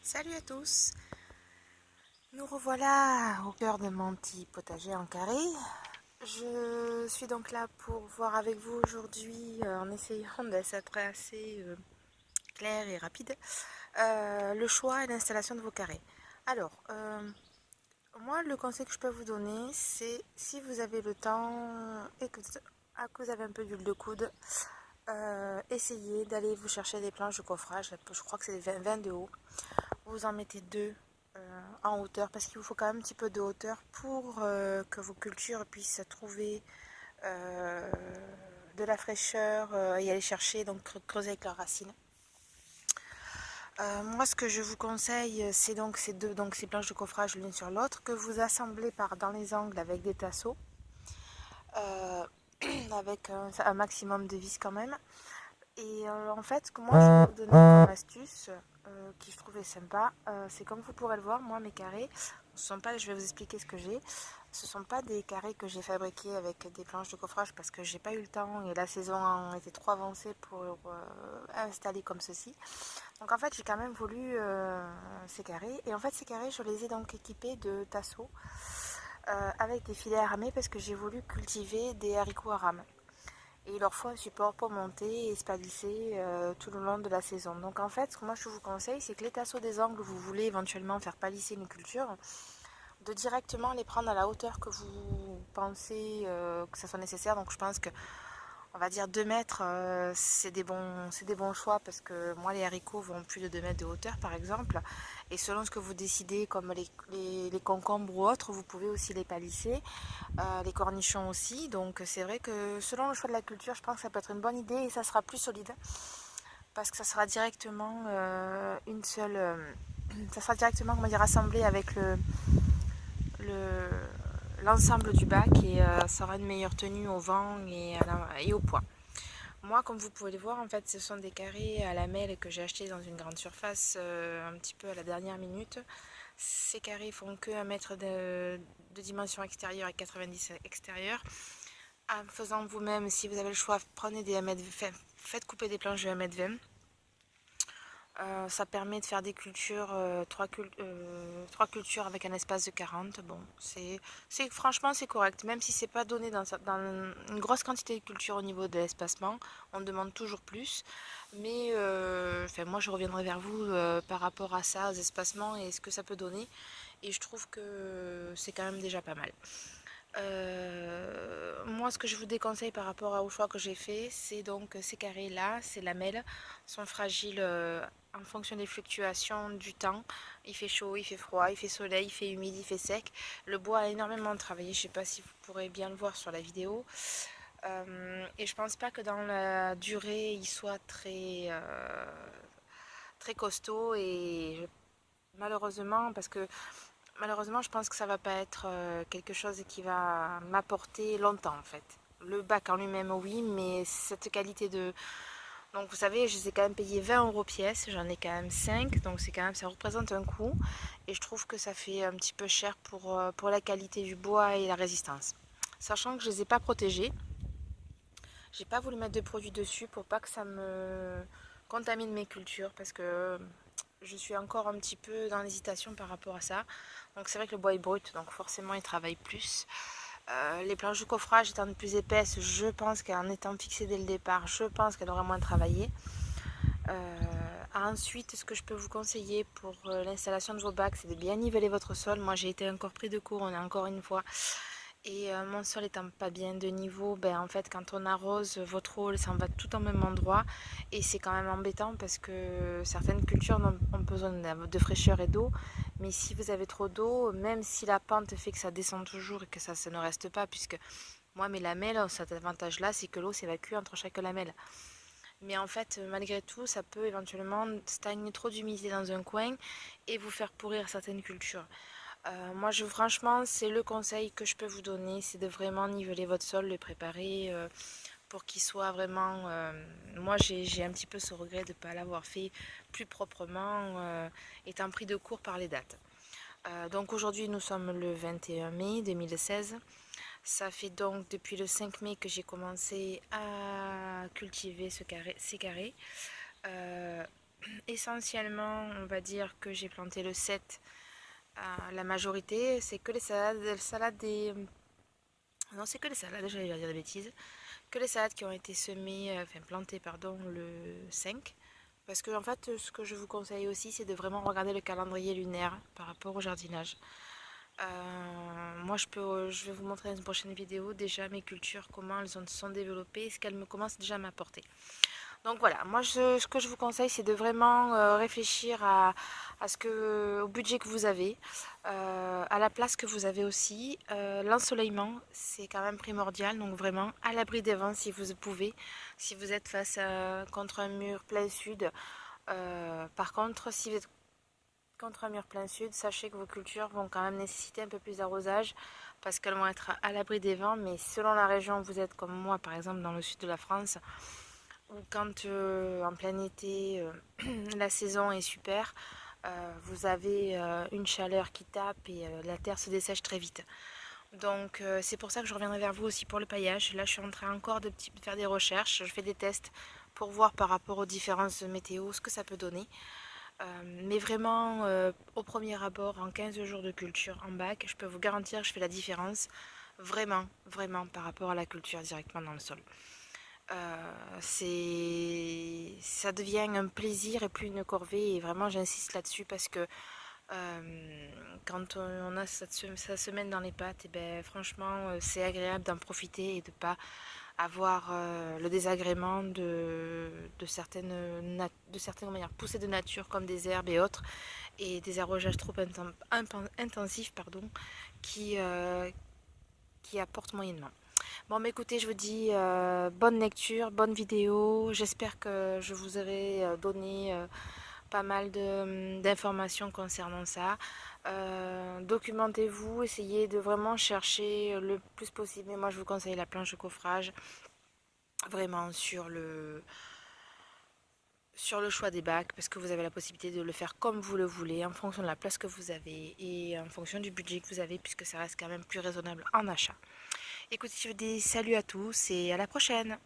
Salut à tous, nous revoilà au cœur de mon petit potager en carré. Je suis donc là pour voir avec vous aujourd'hui, en essayant d'être assez clair et rapide, le choix et l'installation de vos carrés. Alors, moi le conseil que je peux vous donner, c'est si vous avez le temps et que vous avez un peu d'huile de coude, essayez d'aller vous chercher des planches de coffrage, je crois que c'est 20 de haut. Vous en mettez deux en hauteur parce qu'il vous faut quand même un petit peu de hauteur pour que vos cultures puissent trouver euh, de la fraîcheur et aller chercher, donc creuser avec leurs racines. Moi, ce que je vous conseille, c'est donc ces planches de coffrage l'une sur l'autre que vous assemblez dans les angles avec des tasseaux, euh, avec un maximum de vis quand même. Et en fait, ce que moi je vais vous donner comme astuce, qui je trouvais sympa, c'est comme vous pourrez le voir, moi mes carrés, ce sont pas, je vais vous expliquer ce que j'ai. Ce ne sont pas des carrés que j'ai fabriqués avec des planches de coffrage parce que j'ai pas eu le temps et la saison a été trop avancée pour installer comme ceci. Donc en fait j'ai quand même voulu ces carrés, et en fait ces carrés je les ai donc équipés de tasseaux avec des filets à ramer parce que j'ai voulu cultiver des haricots à rame et il leur faut un support pour monter et se palisser tout le long de la saison. Donc en fait, ce que moi je vous conseille, c'est que les tasseaux des angles où vous voulez éventuellement faire palisser une culture, de directement les prendre à la hauteur que vous pensez que ça soit nécessaire. Donc je pense que on va dire 2 mètres, c'est des bons choix parce que moi les haricots vont plus de 2 mètres de hauteur par exemple. Et selon ce que vous décidez, comme les concombres ou autres, vous pouvez aussi les palisser, les cornichons aussi. Donc c'est vrai que selon le choix de la culture, je pense que ça peut être une bonne idée et ça sera plus solide parce que ça sera directement une seule. Ça sera directement, comment dire, assemblé avec le, l'ensemble du bac et ça aura une meilleure tenue au vent et au poids. Moi, comme vous pouvez le voir, en fait, ce sont des carrés à lamelles que j'ai achetés dans une grande surface un petit peu à la dernière minute. Ces carrés font que 1 mètre de dimension extérieure et 90 extérieure. En faisant vous-même, si vous avez le choix, prenez des 1 m, faites couper des planches de 1 m 20. Ça permet de faire des cultures, 3 cultures avec un espace de 40. Bon, franchement c'est correct, même si c'est pas donné dans une grosse quantité de culture au niveau de l'espacement, on demande toujours plus. Mais enfin, moi je reviendrai vers vous par rapport à ça, aux espacements et ce que ça peut donner. Et je trouve que c'est quand même déjà pas mal. Moi, ce que je vous déconseille par rapport au choix que j'ai fait, c'est donc ces carrés-là, ces lamelles sont fragiles en fonction des fluctuations du temps. Il fait chaud, il fait froid, il fait soleil, il fait humide, il fait sec. Le bois a énormément travaillé, je ne sais pas si vous pourrez bien le voir sur la vidéo. Et je pense pas que dans la durée, il soit très costaud. Et malheureusement, parce que malheureusement, je pense que ça va pas être quelque chose qui va m'apporter longtemps en fait. Le bac en lui-même, oui, mais cette qualité de... Donc vous savez, je les ai quand même payé 20 € pièce, j'en ai quand même 5, donc c'est quand même, ça représente un coût. Et je trouve que ça fait un petit peu cher pour la qualité du bois et la résistance. Sachant que je les ai pas protégés, j'ai pas voulu mettre de produits dessus pour pas que ça me contamine mes cultures, parce que je suis encore un petit peu dans l'hésitation par rapport à ça. Donc c'est vrai que le bois est brut, donc forcément il travaille plus. Les planches de coffrage étant de plus épaisses, je pense qu'en étant fixée dès le départ, je pense qu'elle aurait moins travaillé. Ensuite, ce que je peux vous conseiller pour l'installation de vos bacs, c'est de bien niveler votre sol. Moi j'ai été encore pris de court, on est encore une fois. Et mon sol étant pas bien de niveau, ben en fait quand on arrose votre eau, ça en va tout au même endroit. Et c'est quand même embêtant parce que certaines cultures ont besoin de fraîcheur et d'eau. Mais si vous avez trop d'eau, même si la pente fait que ça descend toujours et que ça ne reste pas, puisque moi mes lamelles ont cet avantage là, c'est que l'eau s'évacue entre chaque lamelle. Mais en fait, malgré tout, ça peut éventuellement stagner trop d'humidité dans un coin et vous faire pourrir certaines cultures. Moi, franchement, c'est le conseil que je peux vous donner, c'est de vraiment niveler votre sol, le préparer pour qu'il soit vraiment... moi, j'ai un petit peu ce regret de ne pas l'avoir fait plus proprement, étant pris de court par les dates. Donc aujourd'hui, nous sommes le 21 mai 2016. Ça fait donc depuis le 5 mai que j'ai commencé à cultiver ces carrés. essentiellement, on va dire que j'ai planté le 7. La majorité, c'est que les salades des... Non, c'est que les salades, j'allais dire des bêtises. Que les salades qui ont été semées, enfin plantées, pardon, le 5. Parce que en fait, ce que je vous conseille aussi, c'est de vraiment regarder le calendrier lunaire par rapport au jardinage. Moi, je vais vous montrer dans une prochaine vidéo déjà mes cultures, comment elles se sont développées, ce qu'elles me commencent déjà à m'apporter. Donc voilà, moi ce que je vous conseille, c'est de vraiment réfléchir au budget que vous avez, à la place que vous avez aussi. L'ensoleillement, c'est quand même primordial, donc vraiment à l'abri des vents si vous pouvez, si vous êtes contre un mur plein sud. Par contre, si vous êtes contre un mur plein sud, sachez que vos cultures vont quand même nécessiter un peu plus d'arrosage parce qu'elles vont être à l'abri des vents, mais selon la région où vous êtes, comme moi par exemple dans le sud de la France, ou quand en plein été la saison est super, vous avez une chaleur qui tape et la terre se dessèche très vite. Donc c'est pour ça que je reviendrai vers vous aussi pour le paillage. Là je suis en train encore de faire des recherches, je fais des tests pour voir par rapport aux différences météo ce que ça peut donner. Mais vraiment, au premier abord, en 15 jours de culture en bac, je peux vous garantir que je fais la différence vraiment, vraiment par rapport à la culture directement dans le sol. Ça devient un plaisir et plus une corvée et vraiment j'insiste là-dessus parce que quand on a sa semaine dans les pattes, et ben, franchement c'est agréable d'en profiter et de pas avoir le désagrément de certaines manières poussées de nature comme des herbes et autres et des arrosages trop intensifs qui apportent moyennement. Bon, mais écoutez, je vous dis bonne lecture, bonne vidéo. J'espère que je vous aurai donné pas mal d'informations concernant ça. Documentez-vous, essayez de vraiment chercher le plus possible. Mais moi, je vous conseille la planche de coffrage, vraiment sur le choix des bacs, parce que vous avez la possibilité de le faire comme vous le voulez, en fonction de la place que vous avez et en fonction du budget que vous avez, puisque ça reste quand même plus raisonnable en achat. Écoutez, je vous dis salut à tous et à la prochaine.